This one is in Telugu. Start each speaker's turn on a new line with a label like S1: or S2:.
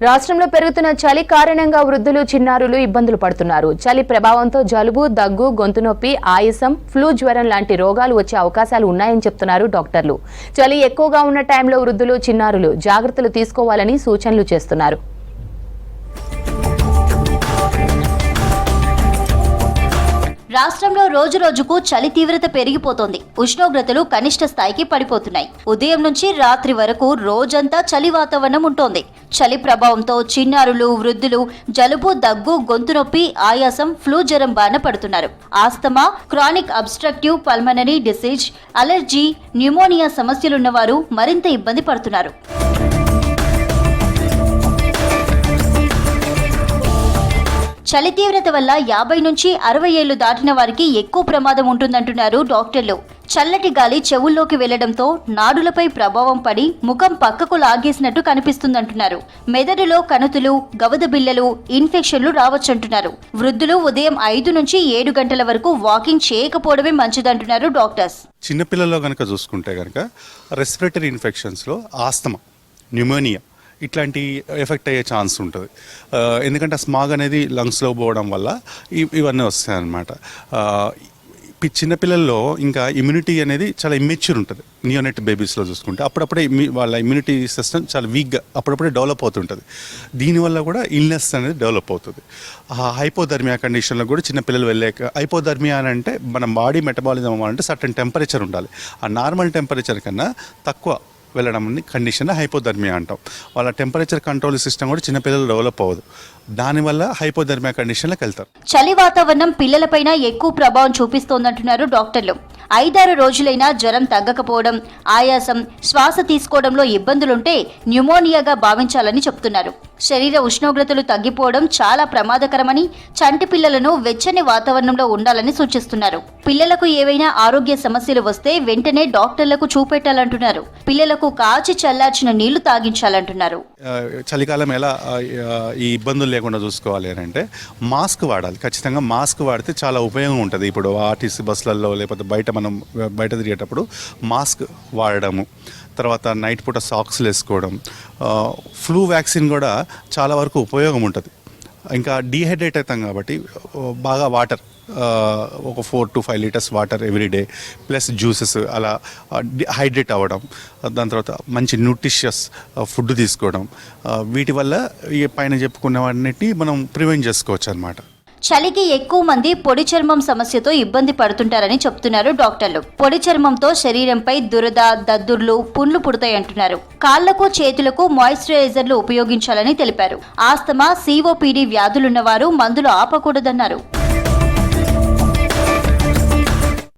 S1: రాష్ట్రంలో పెరుగుతున్న చలి కారణంగా వృద్ధులు చిన్నారులు ఇబ్బందులు పడుతున్నారు. చలి ప్రభావంతో జలుబు, దగ్గు, గొంతు నొప్పి, ఆయాసం, ఫ్లూ జ్వరం లాంటి రోగాలు వచ్చే అవకాశాలు ఉన్నాయని చెప్తున్నారు డాక్టర్లు. చలి ఎక్కువగా ఉన్న టైంలో వృద్ధులు, చిన్నారులు జాగ్రత్తలు తీసుకోవాలని సూచనలు చేస్తున్నారు.
S2: రాష్ట్రంలో రోజు రోజుకు చలి తీవ్రత పెరిగిపోతోంది. ఉష్ణోగ్రతలు కనిష్ట స్థాయికి పడిపోతున్నాయి. ఉదయం నుంచి రాత్రి వరకు రోజంతా చలి వాతావరణం ఉంటోంది. చలి ప్రభావంతో చిన్నారులు, వృద్ధులు జలుబు, దగ్గు, గొంతు నొప్పి, ఆయాసం, ఫ్లూ జ్వరం బారిన పడుతున్నారు. Asthma, chronic obstructive pulmonary disease, allergy, pneumonia సమస్యలున్నవారు మరింత ఇబ్బంది పడుతున్నారు. చలి తీవ్రత వల్ల 50 నుంచి 60 ఏళ్లు దాటిన వారికి ఎక్కువ ప్రమాదం ఉంటుందంటున్నారు డాక్టర్లు. చల్లటి గాలి చెవుల్లోకి వెళ్లడంతో నాడులపై ప్రభావం పడి ముఖం పక్కకు లాగేసినట్టు కనిపిస్తుందంటున్నారు. మెదడులో కణుతులు, గవద బిళ్ళలు, ఇన్ఫెక్షన్లు రావచ్చంటున్నారు. వృద్ధులు ఉదయం 5 నుంచి 7 గంటల వరకు వాకింగ్ చేయకపోవడమే మంచిదంటున్నారు డాక్టర్స్.
S3: చిన్నపిల్లల్లో కనుక చూసుకుంటే కనుక రెస్పిరేటరీ ఇన్ఫెక్షన్స్లో ఆస్తమా, న్యూమోనియా ఇట్లాంటి ఎఫెక్ట్ అయ్యే ఛాన్స్ ఉంటుంది. ఎందుకంటే స్మాగ్ అనేది లంగ్స్లో పోవడం వల్ల ఇవన్నీ వస్తాయి అన్నమాట. చిన్నపిల్లల్లో ఇంకా ఇమ్యూనిటీ అనేది చాలా ఇమ్మెచ్యూర్ ఉంటుంది. నియోనెట్ బేబీస్లో చూసుకుంటే అప్పుడప్పుడే వాళ్ళ ఇమ్యూనిటీ సిస్టమ్ చాలా వీక్గా అప్పుడప్పుడే డెవలప్ అవుతుంటుంది. దీనివల్ల కూడా ఇల్నెస్ అనేది డెవలప్ అవుతుంది. హైపోథర్మియా కండిషన్లో కూడా చిన్నపిల్లలు వెళ్ళాక, హైపోథర్మియా అని అంటే మన బాడీ మెటబాలిజం అవ్వాలంటే సర్టన్ టెంపరేచర్ ఉండాలి. ఆ నార్మల్ టెంపరేచర్ కన్నా తక్కువ వెళ్ళడం కండిషన్ హైపోథర్మియా అంటాం. వాళ్ళ టెంపరేచర్ కంట్రోల్ సిస్టమ్ కూడా చిన్నపిల్లలు డెవలప్ అవ్వదు. దానివల్ల హైపోథర్మియా కండిషన్లకు వెళ్తారు.
S2: చలి వాతావరణం పిల్లలపైన ఎక్కువ ప్రభావం చూపిస్తోందంటున్నారు డాక్టర్లు. 5-6 రోజులైనా జ్వరం తగ్గకపోవడం, ఆయాసం, శ్వాస తీసుకోవడంలో ఇబ్బందులుంటే న్యూమోనియాగా భావించాలని చెప్తున్నారు. శరీర ఉష్ణోగ్రతలు తగ్గిపోవడం చాలా ప్రమాదకరమని, చంటి పిల్లలను వెచ్చని వాతావరణంలో ఉండాలని సూచిస్తున్నారు. పిల్లలకు ఏవైనా ఆరోగ్య సమస్యలు వస్తే వెంటనే డాక్టర్లకు చూపెట్టాలంటున్నారు. పిల్లలకు కాచి చల్లార్చిన నీళ్లు తాగించాలంటున్నారు.
S3: చలికాలం ఎలా ఈ ఇబ్బందులు లేకుండా చూసుకోవాలి అని అంటే మాస్క్ వాడాలి. ఖచ్చితంగా మాస్క్ వాడితే చాలా ఉపయోగం ఉంటుంది. ఇప్పుడు ఆర్టీసీ బస్సులలో లేకపోతే మనం బయట తిరిగేటప్పుడు మాస్క్ వాడడము, తర్వాత నైట్ పూట సాక్స్లు వేసుకోవడం, ఫ్లూ వ్యాక్సిన్ కూడా చాలా వరకు ఉపయోగం ఉంటుంది. ఇంకా డీహైడ్రేట్ అవుతాం కాబట్టి బాగా వాటర్, ఒక 4 to 5 litres water everyday, plus juices అలా హైడ్రేట్ అవ్వడం, దాని తర్వాత మంచి న్యూట్రిషియస్ ఫుడ్ తీసుకోవడం, వీటి వల్ల ఈ పైన చెప్పుకున్నవన్నిటి మనం ప్రివెంట్ చేసుకోవచ్చు అన్నమాట.
S2: చలికి ఎక్కువ మంది పొడి చర్మం సమస్యతో ఇబ్బంది పడుతుంటారని చెప్తున్నారు డాక్టర్లు. పొడి చర్మంతో శరీరంపై దురద, దద్దుర్లు, పుండ్లు పుడతాయంటున్నారు. కాళ్లకు, చేతులకు మాయిశ్చరైజర్లు ఉపయోగించాలని తెలిపారు. ఆస్తమా, COPD వ్యాధులున్నవారు మందులు ఆపకూడదన్నారు.